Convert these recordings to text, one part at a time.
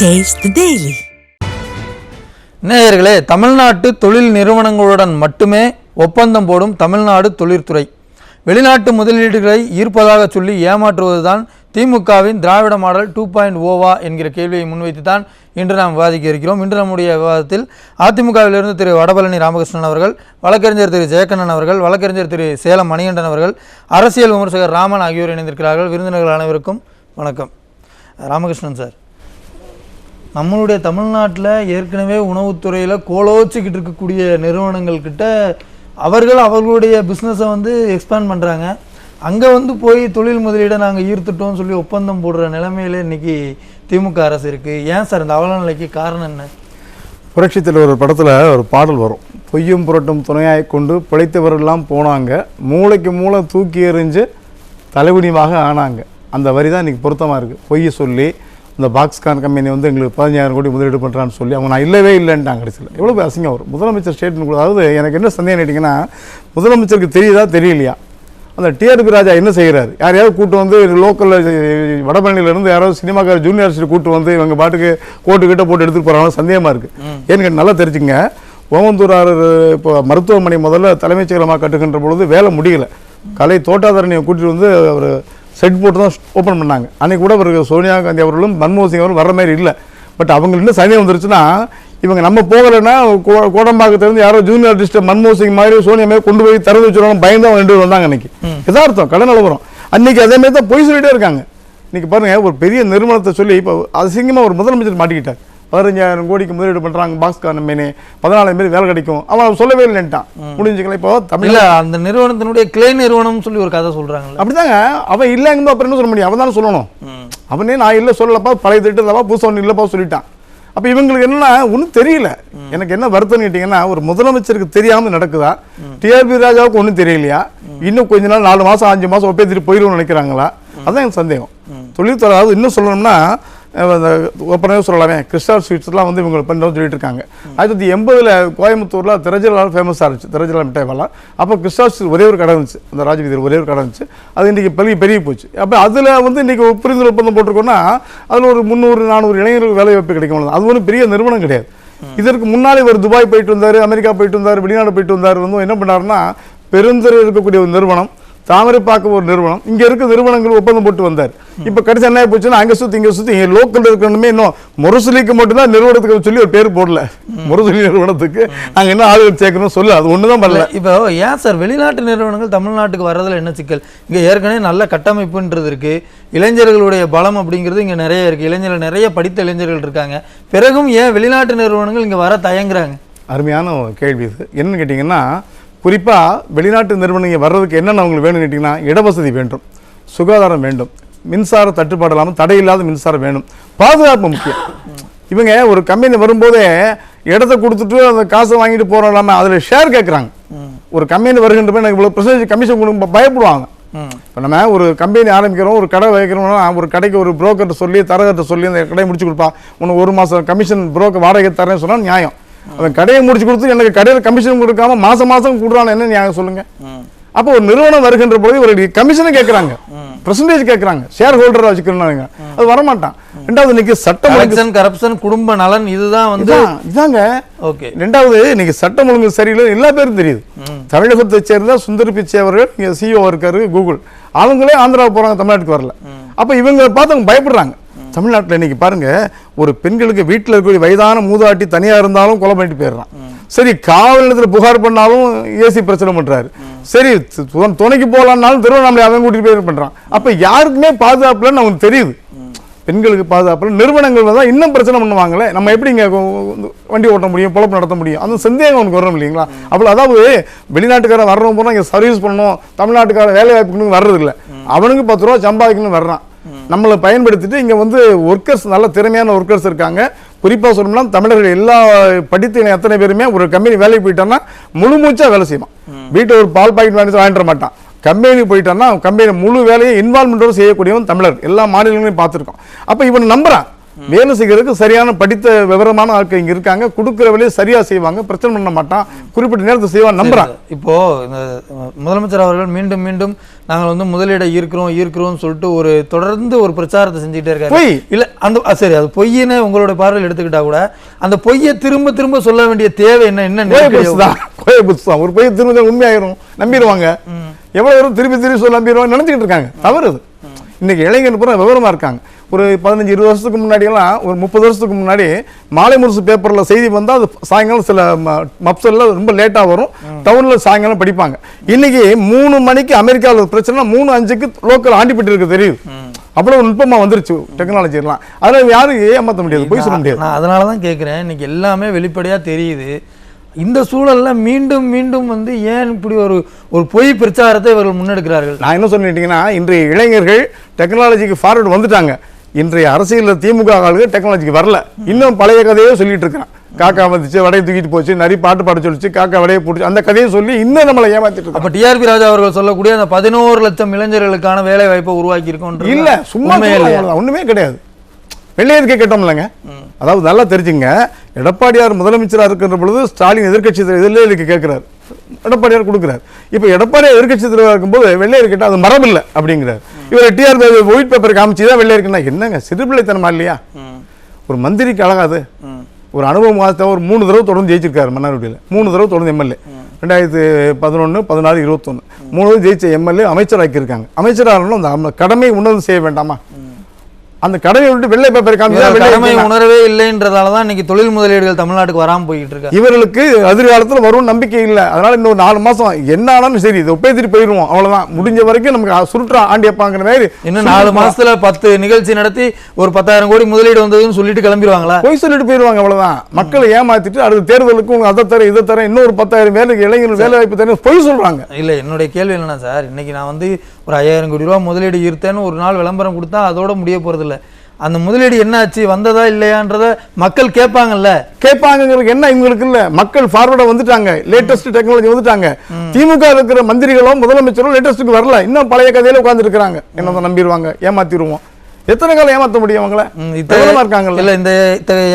Taste the Daily. நேயர்களே, தமிழ்நாட்டு தொழில் நிறுவனங்களுடன் மட்டுமே ஒப்பந்தம் போடும் தமிழ்நாடு தொழிற்துறை வெளிநாட்டு முதலீடுகளை ஈர்ப்பதாக சொல்லி ஏமாற்றுவதுதான் திமுகவின் திராவிட மாடல் 2.0 என்கிற கேள்வியை முன்வைத்து தான் இன்று நாம் விவாதிக்க இருக்கிறோம். இன்று நம்முடைய விவாதத்தில் அதிமுகவிலிருந்து திரு வடபழனி ராமகிருஷ்ணன் அவர்கள், வழக்கறிஞர் திரு ஜெயக்கண்ணன் அவர்கள், வழக்கறிஞர் திரு சேலம் மணிகண்டன் அவர்கள், அரசியல் விமர்சகர் ராமன் ஆகியோர் இணைந்திருக்கிறார்கள். விருந்தினர்கள் அனைவருக்கும் வணக்கம். ராமகிருஷ்ணன் சார், நம்மளுடைய தமிழ்நாட்டில் ஏற்கனவே உணவுத்துறையில் கோலோச்சிக்கிட்டு இருக்கக்கூடிய நிறுவனங்கள்கிட்ட அவர்களுடைய பிஸ்னஸை எக்ஸ்பேண்ட் பண்ணுறாங்க. அங்கே போய் தொழில் முதலீடை நாங்கள் ஈர்த்துட்டோம்னு சொல்லி ஒப்பந்தம் போடுற நிலைமையில இன்றைக்கி திமுக அரசு இருக்குது. ஏன் சார் இந்த அவல நிலைக்கு காரணம் என்ன? புரட்சித்தில் ஒரு படத்தில் ஒரு பாடல் வரும், பொய்யும் புரட்டும் துணையாய் கொண்டு பிழைத்தவரெல்லாம் போனாங்க, மூளைக்கு மூளை தூக்கி எறிஞ்சு தலைகுனிவாக ஆனாங்க. அந்த வரி தான் இன்றைக்கி பொருத்தமாக இருக்குது. பொய்யை சொல்லி இந்த பாக்ஸ்கான் கம்பெனி எங்களுக்கு 15,000 கோடி முதலீடு பண்ணுறான்னு சொல்லி அவங்க நான் இல்லவே இல்லைன்ட்டாங்க. கடைசியில் எவ்வளோ அசிங்கம் வரும். முதலமைச்சர் ஸ்டேட்மெண்ட், அதாவது எனக்கு என்ன சந்தேகம் கேட்டிங்கன்னா, முதலமைச்சருக்கு தெரியுதா தெரியலையா? அந்த டிஆர்பி ராஜா என்ன செய்கிறாரு? யாரையாவது கூட்டு லோக்கலில் வடபழனியிலேருந்து யாராவது சினிமாக்கார ஜூனியர் ஆர்டிஸ்ட் கூட்டு இவங்க பாட்டுக்கு கோட்டுக்கிட்ட போட்டு எடுத்துகிட்டு போகிறாங்க, சந்தேகமாக இருக்குது. ஏன்னு கேட்டு நல்லா தெரிஞ்சுங்க, ஓமந்தூரார் இப்போ மருத்துவமனை முதல்ல தலைமைச் செயலமாக கட்டுக்கின்ற பொழுது வேலை முடியலை. கலை தோட்டாதாரணியை கூட்டிகிட்டு அவர் செட் போட்டு தான் ஓப்பன் பண்ணாங்க. அன்றைக்கி கூட அவருக்கு சோனியா காந்தி அவர்களும் மன்மோகன் சிங் அவரும் வர்ற மாதிரி இல்லை. பட் அவங்களுக்கு இன்னும் சந்தேகம் வந்துருச்சுன்னா, இவங்க நம்ம போகலைன்னா கோடம்பாக்கத்திலேருந்து யாரோ ஜூனியர் ஆர்டிஸ்ட்டை மன்மோகன் சிங் மாதிரி சோனியா மாதிரி கொண்டு போய் திறந்து வச்சுருவாங்க, பயந்து அவங்க 2 பேர் வந்தாங்க. அன்றைக்கி எதார்த்தம் கடன் நிலவரம். அன்றைக்கி அதேமாதிரி தான் பொய் சொல்லிகிட்டே இருக்காங்க. இன்றைக்கி பாருங்கள், ஒரு பெரிய நிறுவனத்தை சொல்லி இப்போ அசிங்கமாக ஒரு முதலமைச்சர் மாட்டிக்கிட்டார். 15,000 கோடிக்கு முதலீடு பண்ணுறாங்க, பாக்ஸ்கான் கம்பெனி 14,000 பேர் வேலை கிடைக்கும், அவன் சொல்லவே இல்லைன்ட்டான். முடிஞ்சுக்கலாம். இப்போ தமிழில் அந்த நிறுவனத்தினுடைய கிளை நிறுவனம் சொல்லி ஒரு கதை சொல்கிறாங்க. அப்படிதாங்க, அவன் இல்லைங்க அப்புறம் என்ன சொல்ல முடியும்? அவன் தானே சொல்லணும். அவனே நான் இல்லை சொல்லலப்பா, பழைய திட்டு இல்லப்பா, புதுசாக ஒன்று இல்லைப்பா சொல்லிட்டான். அப்போ இவங்களுக்கு என்னன்னா ஒன்றும் தெரியல. எனக்கு என்ன வருத்தம்னு கேட்டிங்கன்னா, ஒரு முதலமைச்சருக்கு தெரியாமல் நடக்குதா? டிஆர்பி ராஜாவுக்கு ஒன்றும் தெரியலையா? இன்னும் கொஞ்ச நாள் 4 மாதம் 5 மாதம் ஒப்பேத்திட்டு போயிடுவோம்னு நினைக்கிறாங்களா? அதுதான் எனக்கு சந்தேகம். தொழில்துறை, அதாவது இன்னும் சொல்லணும்னா ஒப்பனவே சொல்லலாமே, கிறிஸ்டால் ஸ்வீட்ஸ்லாம் இவங்க பண்ணுறோம்னு சொல்லிட்டு இருக்காங்க. 1980 கோயம்புத்தூரில் திரஜலால் ஃபேமஸாக இருந்துச்சு, திரஜலால் மிட்டாய்வாலாம். அப்போ கிறிஸ்டால் ஸ்வீட்ஸ் ஒரே ஒரு கடை இருந்துச்சு, அந்த ராஜவீதியில் ஒரே ஒரு கடை இருந்துச்சு. அது இன்றைக்கி பெரிய போச்சு. அப்போ அதில் இன்றைக்கி புரிந்துணர்வு ஒப்பந்தம் போட்டிருக்கோன்னா அதில் ஒரு 300-400 இளைஞர்களுக்கு வேலை வாய்ப்பு கிடைக்கும். அது ஒன்றும் பெரிய நிறுவனம் கிடையாது. இதற்கு முன்னாலே ஒரு துபாய் போயிட்டு வந்தார், அமெரிக்கா போயிட்டு வந்தார், வெளிநாடு போயிட்டு வந்தார். என்ன பண்ணாருன்னா, பெருந்தர இருக்கக்கூடிய ஒரு நிறுவனம், தாமரைப்பாக்கம் ஒரு நிறுவனம், இங்கே இருக்க நிறுவனங்கள் ஒப்பந்தம் போட்டு வந்தார். இப்போ கடைசி என்ன போச்சுன்னா, அங்கே சுற்றி இங்கே சுற்றி லோக்கல் இருக்கணுமே, இன்னும் முரசொலிக்கு மட்டும்தான் நிறுவனத்துக்கு சொல்லி ஒரு பேர் போடல. முரசொலி நிறுவனத்துக்கு நாங்கள் என்ன ஆளுகள் சேர்க்கணும் சொல்லு, அது ஒன்று தான் பண்ணல. இப்போ ஏன் சார் வெளிநாட்டு நிறுவனங்கள் தமிழ்நாட்டுக்கு வர்றதில் என்ன சிக்கல்? இங்கே ஏற்கனவே நல்ல கட்டமைப்புன்றது இருக்குது, இளைஞர்களுடைய பலம் அப்படிங்கிறது இங்கே நிறைய இருக்குது, இளைஞர்கள் நிறைய படித்த இளைஞர்கள் இருக்காங்க. பிறகும் ஏன் வெளிநாட்டு நிறுவனங்கள் இங்கே வர தயங்குறாங்க? அருமையான கேள்வி இது. என்னன்னு கேட்டிங்கன்னா, குறிப்பாக வெளிநாட்டு நிறுவனங்கள் வர்றதுக்கு என்னென்ன அவங்களுக்கு வேணும்னு கேட்டிங்கன்னா, இடவசதி வேண்டும், சுகாதாரம் வேண்டும், மின்சார தட்டுப்பாடு இல்லாமல் தடையில்லாத மின்சாரம் வேணும், பாதுகாப்பு முக்கியம். இவங்க ஒரு கம்பெனி வரும்போதே இடத்த கொடுத்துட்டு அந்த காசை வாங்கிட்டு போகிறோம் இல்லாமல் அதில் ஷேர் கேட்குறாங்க. ஒரு கம்பெனி வருகின்ற போய் எனக்கு இவ்வளோ % கமிஷன் கொடுக்க பயப்படுவாங்க. இப்போ நம்ம ஒரு கம்பெனி ஆரம்பிக்கிறோம், ஒரு கடை வைக்கிறோம்னா ஒரு கடைக்கு ஒரு புரோக்கர்கிட்ட சொல்லி, தரகர்கிட்ட சொல்லி அந்த கடையை முடிச்சு கொடுப்பா, உனக்கு 1 மாதம் கமிஷன் புரோக்கர் வாடகை தரேன்னு சொன்னால் நியாயம். அவன் கடையை முடிச்சு கொடுத்து எனக்கு கடையில் கமிஷன் கொடுக்காம மாதம் கொடுறான்னு என்ன நியாயம் சொல்லுங்க? அப்போ ஒரு நிறுவனம் வருகின்ற பொழுது ஒரு கமிஷனை கேட்கறாங்க, பெர்சன்டேஜ் கேட்கறாங்க, ஷேர் ஹோல்டரா வச்சுக்கணும், அது வரமாட்டான். ரெண்டாவது, இன்னைக்கு சட்டம் கரப்ஷன், குடும்ப நலன், இதுதான் இதாங்க. ஓகே, ரெண்டாவது, இன்னைக்கு சட்டம் ஒழுங்கு சரியில்லை, எல்லா பேரும் தெரியுது. தமிழகத்தை சேர்ந்த சுந்தர் பிச்சை அவர்கள் இங்கே CEO இருக்காரு கூகுள், அவங்களே ஆந்திராவுக்கு போறாங்க, தமிழ்நாட்டுக்கு வரல. அப்ப இவங்க பார்த்து அவங்க பயப்படுறாங்க. தமிழ்நாட்டில் இன்னைக்கு பாருங்க, ஒரு பெண்களுக்கு வீட்டில் இருக்கக்கூடிய வயதான மூதாட்டி தனியாக இருந்தாலும் கொலை பண்ணிட்டு போயிடுறான். சரி, காவல் நிலையத்தில் புகார் பண்ணாலும் ஏசி பிரச்சனை பண்றாரு. சரி, துணைக்கு போகலான்னாலும் திருவண்ணாமலை அவன் கூட்டிட்டு போய் பண்றான். அப்ப யாருக்குமே பாதுகாப்புலன்னு அவங்களுக்கு தெரியுது. பெண்களுக்கு பாதுகாப்புல நிறுவனங்கள் தான் இன்னும் பிரச்சனை பண்ணுவாங்களே, நம்ம எப்படி இங்கே வண்டி ஓட்ட முடியும், பொழப்பு நடத்த முடியும், அந்த சந்தேகம் அவனுக்கு வரும் இல்லைங்களா? அவ்வளோ, அதாவது வெளிநாட்டுக்காரன் வர்றவங்க போனால் இங்கே சர்வீஸ் பண்ணணும், தமிழ்நாட்டுக்கார வேலை வாய்ப்புன்னு வர்றது இல்லை, அவனுக்கு 10 ரூபா சம்பாதிக்கணும்னு வர்றான். நம்மளை பயன்படுத்திட்டு இங்கே ஒர்க்கர்ஸ், நல்ல திறமையான ஒர்க்கர்ஸ் இருக்காங்க. குறிப்பாக சொல்லணும்னா தமிழர்கள் எல்லா படித்த அத்தனை பேருமே ஒரு கம்பெனி வேலைக்கு போயிட்டான்னா முழு மூச்சா வேலை செய்வான். வீட்டில் ஒரு பால் பாக்கெட் வாங்கிட்டு மாட்டான். கம்பெனி போயிட்டான்னா கம்பெனி முழு வேலையை இன்வால்மெண்டோடு செய்யக்கூடியவன் தமிழர். எல்லா மாநிலங்களையும் பார்த்துருக்கோம். அப்போ இவன் நம்புறான், வேலை செய்கிறதுக்கு சரியான படித்த விவரமான ஆட்கள் இங்க இருக்காங்க. கொடுக்குற வேலையை சரியா செய்வாங்க, பிரச்சனை பண்ண மாட்டான், குறிப்பிட்ட நேரத்தை செய்வான் நம்புறான். இப்போ இந்த முதலமைச்சர் அவர்கள் மீண்டும் மீண்டும் நாங்கள் வந்து முதலீடை ஈர்க்கிறோம்னு சொல்லிட்டு ஒரு தொடர்ந்து ஒரு பிரச்சாரத்தை செஞ்சுட்டே இருக்காரு. இல்ல அந்த சரி, அது பொய்ன்னு உங்களோட பார்வையில் எடுத்துக்கிட்டா கூட அந்த பொய்யை திரும்ப திரும்ப சொல்ல வேண்டிய தேவை என்ன? ஒரு பொய்யை திரும்ப உண்மையாயிரும், நம்பிடுவாங்க. எவ்வளவு திருப்பி சொல்ல நம்பிடுவாங்க நினைச்சுக்கிட்டு இருக்காங்க. தவறு. இன்னைக்கு இளைஞர் பூரா விவரமா இருக்காங்க. ஒரு 15-20 வருஷத்துக்கு முன்னாடியெல்லாம், ஒரு 30 வருஷத்துக்கு முன்னாடி மாலை முரசு பேப்பரில் செய்தி வந்தால் அது சாயங்காலம் சில மப்சல்ல ரொம்ப லேட்டாக வரும், டவுனில் சாயங்காலம் படிப்பாங்க. இன்னைக்கு 3 மணிக்கு அமெரிக்காவில் பிரச்சனை, 3:05க்கு லோக்கல் ஆண்டிப்பட்டு இருக்கு தெரியுது. அவ்வளவு நுட்பமா வந்துருச்சு டெக்னாலஜி எல்லாம். அதனால யாரும் ஏமாற்ற முடியாது, போய் சொல்ல முடியாது. நான் அதனால தான் கேட்குறேன், இன்னைக்கு எல்லாமே வெளிப்படையாக தெரியுது. இந்த சூழல்ல மீண்டும் மீண்டும் வந்து ஏன் இப்படி ஒரு பொய் பிரச்சாரத்தை இவர்கள் முன்னெடுக்கிறார்கள்? நான் என்ன சொல்லிட்டீங்கன்னா, இன்றைய இளைஞர்கள் டெக்னாலஜிக்கு ஃபார்வர்டு வந்துட்டாங்க. இன்றைய அரசியலில் திமுக ஆளுகள் டெக்னாலஜிக்கு வரல. இன்னும் பழைய கதையே சொல்லிட்டு இருக்கிறான். காக்கா வந்துச்சு, வடையை தூக்கிட்டு போச்சு, நிறைய பாட்டு பாட சொல்லிச்சு, காக்கா வடையை போட்டுச்சு, அந்த கதையை சொல்லி இன்னும் நம்மளை ஏமாத்திட்டு இருக்கோம். அப்ப டிஆர்பி ராஜா அவர்கள் சொல்லக்கூடிய அந்த 11 லட்சம் இளைஞர்களுக்கான வேலை வாய்ப்பை உருவாக்கி இருக்கோம். இல்ல, சும்மா ஒண்ணுமே கிடையாது. வெள்ளையதுக்கே கேட்டோம்லங்க. அதாவது நல்லா தெரிஞ்சுங்க, எடப்பாடியார் முதலமைச்சராக இருக்கிற பொழுது ஸ்டாலின் எதிர்கட்சி எதிர்க்கு கேட்கிறார், எடப்பாடியார் கொடுக்கிறார். இப்ப எடப்பாடியார் எதிர்கட்சி தலைவராக இருக்கும்போது வெள்ளையர் கேட்டால் அது மரபு இல்லை அப்படிங்கிறார். இவர் டிஆர்பி ஒயிட் பேப்பர் காமிச்சுதான் வெள்ளையருக்குன்னா என்னங்க சிறுபிள்ளைத்தனமா இல்லையா? ஒரு மந்திரிக்கு அழகாது. ஒரு அனுபவம் 3 தடவை தொடர்ந்து ஜெயிச்சிருக்காரு மன்னார்குடியில், 3 தடவை தொடர்ந்து எம்எல்ஏ, 2011, 16, 21 3 ஜெயிச்ச எம்எல்ஏ அமைச்சராக்கி இருக்காங்க. அமைச்சராக அந்த கடமை உணர்வு செய்ய வேண்டாமா? அந்த கடமை விட்டு வெள்ளை பேப்பர் கடமை உணரவே இல்லைன்றதாலதான் இன்னைக்கு தொழில் முதலீடுகள் தமிழ்நாட்டுக்கு வராம போயிட்டு இருக்கு. இவர்களுக்கு எதிர்காலத்தில் வரும் நம்பிக்கை இல்லை. அதனால இன்னும் 4 மாசம் என்ன ஆனாலும் சரி இதை ஒப்பேத்திட்டு போயிடுவோம், அவ்வளவுதான். முடிஞ்ச வரைக்கும் நமக்கு சுருட்டா ஆண்டியப்பாங்கிற மாதிரி இன்னும் 4 மாசத்துல 10 நிகழ்ச்சி நடத்தி ஒரு 10,000 கோடி முதலீடு வந்ததுன்னு சொல்லிட்டு கிளம்பிடுவாங்களா? போய் சொல்லிட்டு போயிடுவாங்க, அவ்வளவுதான். மக்களை ஏமாத்திட்டு அடுத்த தேர்தலுக்கு அதை தர இதை தர இன்னொரு 10,000 வேலைக்கு இளைஞர்கள் வேலை வாய்ப்பு தர போய் சொல்றாங்க. இல்ல, என்னுடைய கேள்வி என்னன்னா சார், இன்னைக்கு நான் வந்து ஒரு 5,000 கோடி ரூபாய் முதலீடு ஈர்த்தேன்னு ஒரு நாள் விளம்பரம் கொடுத்தா அதோட முடிய போறது இல்ல. அந்த முதலீடு என்ன ஆச்சு, வந்ததா இல்லையான்றத மக்கள் கேட்பாங்கல்ல. கேட்பாங்கிறது என்ன இவங்களுக்கு இல்ல, மக்கள் ஃபார்வர்டா வந்துட்டாங்க, லேட்டஸ்ட் டெக்னாலஜி வந்துட்டாங்க. திமுக இருக்கிற மந்திரிகளும் முதலமைச்சரும் லேட்டஸ்ட்டுக்கு வரல, இன்னும் பழைய கதையில உட்கார்ந்து இருக்கிறாங்க. என்னதான் நம்பிடுவாங்க, ஏமாத்திடுவோம். எத்தனை காலம் ஏமாற்ற முடியும் அவங்கள? இல்ல, இந்த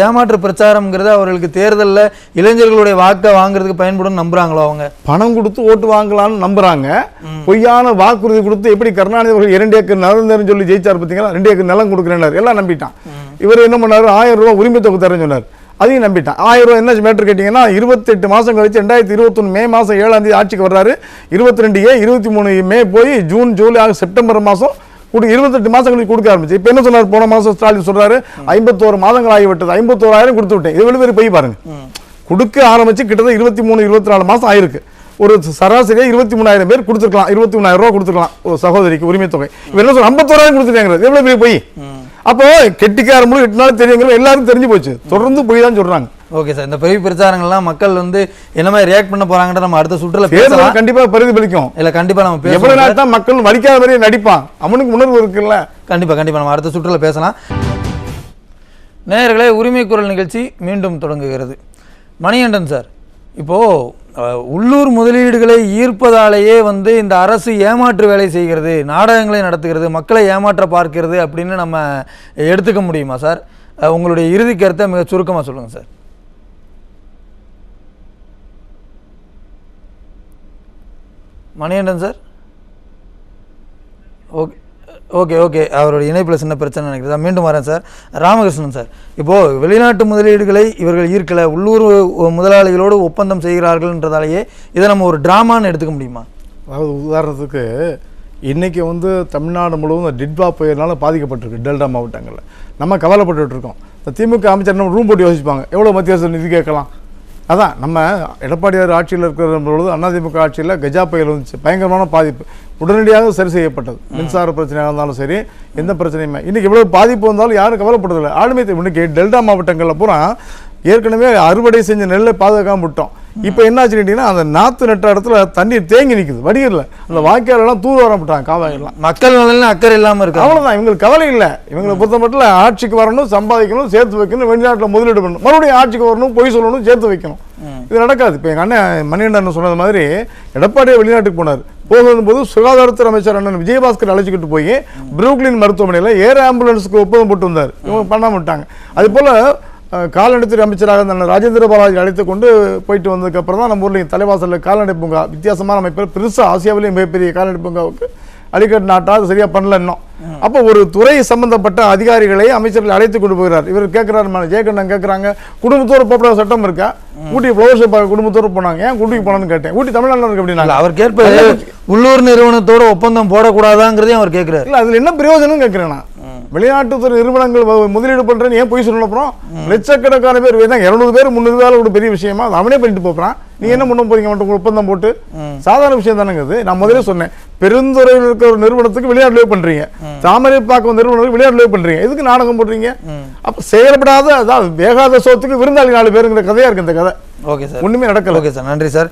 ஏமாற்று பிரச்சாரம்ங்கிறது அவர்களுக்கு தேர்தலில் இளைஞர்களுடைய வாக்கை வாங்குறதுக்கு பயன்படும் நம்புறாங்களோ? அவங்க பணம் கொடுத்து ஓட்டு வாங்கலாம்னு நம்புறாங்க. பொய்யான வாக்குறுதி கொடுத்து எப்படி கருணாநிதி அவர்கள் 2 ஏக்கர் நிலம் சொல்லி ஜெயிச்சார் பார்த்தீங்களா? 2 ஏக்கர் நிலம் கொடுக்குறேன் எல்லாம் நம்பிட்டான். இவர் என்ன பண்ணாரு, 1000 ரூபாய் உரிமை தொகை தரேன்னு சொன்னார், அதையும் நம்பிட்டான். 1000 ரூபாய் என்ன மேட்டர் கேட்டீங்கன்னா, 28 மாசம் கழிச்சு 2021 மே மாசம் 7ஆம் தேதி ஆட்சிக்கு வர்றாரு. 22 23 மே போய் ஜூன் ஜூலை ஆகஸ்ட் செப்டம்பர் மாசம் 28 மாசம் கழிச்சு கொடுக்க ஆரம்பிச்சு. இப்ப என்ன சொன்னார், போன மாசம் ஸ்டாலின் சொல்றாரு 51 மாதங்கள் ஆகிவிட்டது, 51,000 கொடுத்து விட்டேன். இது வெளியே போய் பாருங்க, கொடுக்க ஆரம்பிச்சு கிட்டத்தட்ட 23 24 மாசம் ஆயிருக்கு. ஒரு சராசரியா 23,000 பேர் கொடுத்துருக்கலாம், 23,000 ரூபாய் கொடுத்துருக்கலாம் ஒரு சகோதரிக்கு உரிமை தொகை. இவர் என்ன சொல்ற 51,000 கொடுத்துட்டாங்க, எவ்வளவு பெரிய போய். அப்போ கெட்டிக்காரங்களும் 8 நாள் தெரியுங்கிற எல்லாரும் தெரிஞ்சு போச்சு, தொடர்ந்து போய் தான் சொல்றாங்க. ஓகே சார், இந்த பெரிய பிரச்சாரங்கள்லாம் மக்கள் வந்து என்ன மாதிரி ரியாக்ட் பண்ண போறாங்கன்ற நம்ம அடுத்த சுற்றுல பேசலாம். கண்டிப்பா பிரதிபலிக்கும். இல்ல, கண்டிப்பா நம்ம எவ்வளவு நாள் தான் மக்கள் வலிக்காத மாதிரியே நடிப்பான், அவனுக்கு உணர்வு இருக்குல்ல. கண்டிப்பா நம்ம அடுத்த சுற்றுல பேசலாம். நேயர்களே, உரிமை குரல் நிகழ்ச்சி மீண்டும் தொடங்குகிறது. மணிகண்டன் சார், இப்போ உள்ளூர் முதலீடுகளை ஈர்ப்பதாலேயே வந்து இந்த அரசு ஏமாற்று வேலை செய்கிறது, நாடகங்களை நடத்துகிறது, மக்களை ஏமாற்ற பார்க்கிறது அப்படின்னு நம்ம எடுத்துக்க முடியுமா சார்? உங்களுடைய இறுதி கருத்தை மிக சுருக்கமாக சொல்லுங்க சார். மணிகண்டன் சார், ஓகே அவருடைய இணைப்பில் சின்ன பிரச்சனை நினைக்கிறதா, மீண்டும் வரேன் சார். ராமகிருஷ்ணன் சார், இப்போது வெளிநாட்டு முதலீடுகளை இவர்கள் ஈர்க்கலை, உள்ளூர் முதலாளிகளோடு ஒப்பந்தம் செய்கிறார்கள்ன்றதாலேயே இதை நம்ம ஒரு ட்ராமான்னு எடுத்துக்க முடியுமா? அதாவது உதாரணத்துக்கு இன்றைக்கி வந்து தமிழ்நாடு முழுவதும் டிட்வா புயல்னால பாதிக்கப்பட்டிருக்கு டெல்டா மாவட்டங்களில். நம்ம கவலைப்பட்டு இருக்கோம். இந்த திமுக அமைச்சர் நம்ம ரூம் போட்டு யோசிப்பாங்க, எவ்வளோ மத்திய அரசு நிதி கேட்கலாம். அதான் நம்ம எடப்பாடியார் ஆட்சியில் இருக்கிற பொழுது அதிமுக ஆட்சியில் கஜா புயல் வந்துச்சு, பயங்கரமான பாதிப்பு, உடனடியாக சரி செய்யப்பட்டது. மின்சார பிரச்சனையாக இருந்தாலும் சரி, எந்த பிரச்சனையுமே. இன்றைக்கி எவ்வளோ பாதிப்பு வந்தாலும் யாரும் கவலைப்படுறதில்லை. ஆளுமை இன்றைக்கி டெல்டா மாவட்டங்களில் பூரா ஏற்கனவே அறுவடை செஞ்ச நெல்லை பாதுகாக்காம விட்டோம். இப்போ என்னாச்சு கேட்டீங்கன்னா, அந்த நாற்று நட்ட இடத்துல தண்ணீர் தேங்கி நிற்குது, வடிகரில். அந்த வாய்க்காலெல்லாம் தூர் வரப்பட்டாங்க, காவாயெல்லாம். மக்கள் நலனில் அக்கறை இல்லாமல் இருக்கு, அவ்வளோதான். இவங்களுக்கு கவலை இல்லை. இவங்களை பொறுத்த மட்டும் ஆட்சிக்கு வரணும், சம்பாதிக்கணும், சேர்த்து வைக்கணும், வெளிநாட்டில் முதலீடு பண்ணணும், மறுபடியும் ஆட்சிக்கு வரணும், பொய் சொல்லணும், சேர்த்து வைக்கணும். இது நடக்காது. இப்போ எங்கள் அண்ணன் மணிகண்டன் சொன்னது மாதிரி எடப்பாடியே வெளிநாட்டுக்கு போனார், போகும்போது சுகாதாரத்துறை அமைச்சர் அண்ணன் விஜயபாஸ்கர் அழைச்சிக்கிட்டு போய் புரூக்லின் மருத்துவமனையில் ஏர் ஆம்புலன்ஸுக்கு ஒப்பந்தம் போட்டு வந்தார். இவங்க பண்ணாம விட்டாங்க. அது போல கால்நடைத்துறை அமைச்சராக இருந்த ராஜேந்திர பாலாஜி அழைத்து கொண்டு போயிட்டு வந்ததுக்கு அப்புறம் தான் நம்ம ஊரில் தலைவாசலில் கால்நடை பூங்கா வித்தியாசமான அமைப்பில் பெருசாக ஆசியாவிலேயே மிகப்பெரிய கால்நடை பூங்காவுக்கு அடிக்கட் நாட்டா அது சரியா பண்ணல இன்னும். அப்போ ஒரு துறை சம்பந்தப்பட்ட அதிகாரிகளை அமைச்சர்கள் அழைத்து கொண்டு போகிறார். இவர் கேட்கிறாரு, ஜெயகண்ணன் கேட்கறாங்க, குடும்பத்தோடு போகிற சட்டம் இருக்கா? ஊட்டி ஃப்ளவர் ஷோ குடும்பத்தோடு போனாங்க, ஏன் ஊட்டிக்கு போனான்னு கேட்டேன். ஊட்டி தமிழ்நாட்டில் இருக்கு அப்படின்னா அவர் கேட்பது உள்ளூர் நிறுவனத்தோட ஒப்பந்தம் போடக்கூடாதாங்கிறதையும் அவர் கேட்கிறார். இல்லை, அதுல என்ன பிரயோஜனம் கேட்கிறேன் நான். வெளிநாட்டு நிறுவனங்கள் முதலீடு பண்றேன்னு ஏன் போய் சொல்லணும்? அப்புறம் லட்சக்கணக்கான பேர் 200 பேர் 300 பேர் ஒரு பெரிய விஷயமா அவனே பண்ணிட்டு போறான். நீ என்ன பண்ண போறீங்க? மட்டும் ஒப்பந்தம் போட்டு சாதாரண விஷயம் தானேங்க. நான் முதலே சொன்னேன், பெருந்துறையில் இருக்கிற ஒரு நிறுவனத்துக்கு விளையாட்டு பண்றீங்க, தாமரை பாக்கம் நிறுவனத்துக்கு விளையாட்டு பண்றீங்க, எதுக்கு நாடகம் போடுறீங்க? அப்ப செயல்படாத, அதாவது வேகாத சோத்துக்கு விருந்தாளி 4 பேருங்கிற கதையா இருக்கு இந்த கதை. ஓகே சார், ஒண்ணுமே நடக்கல. ஓகே சார், நன்றி சார்.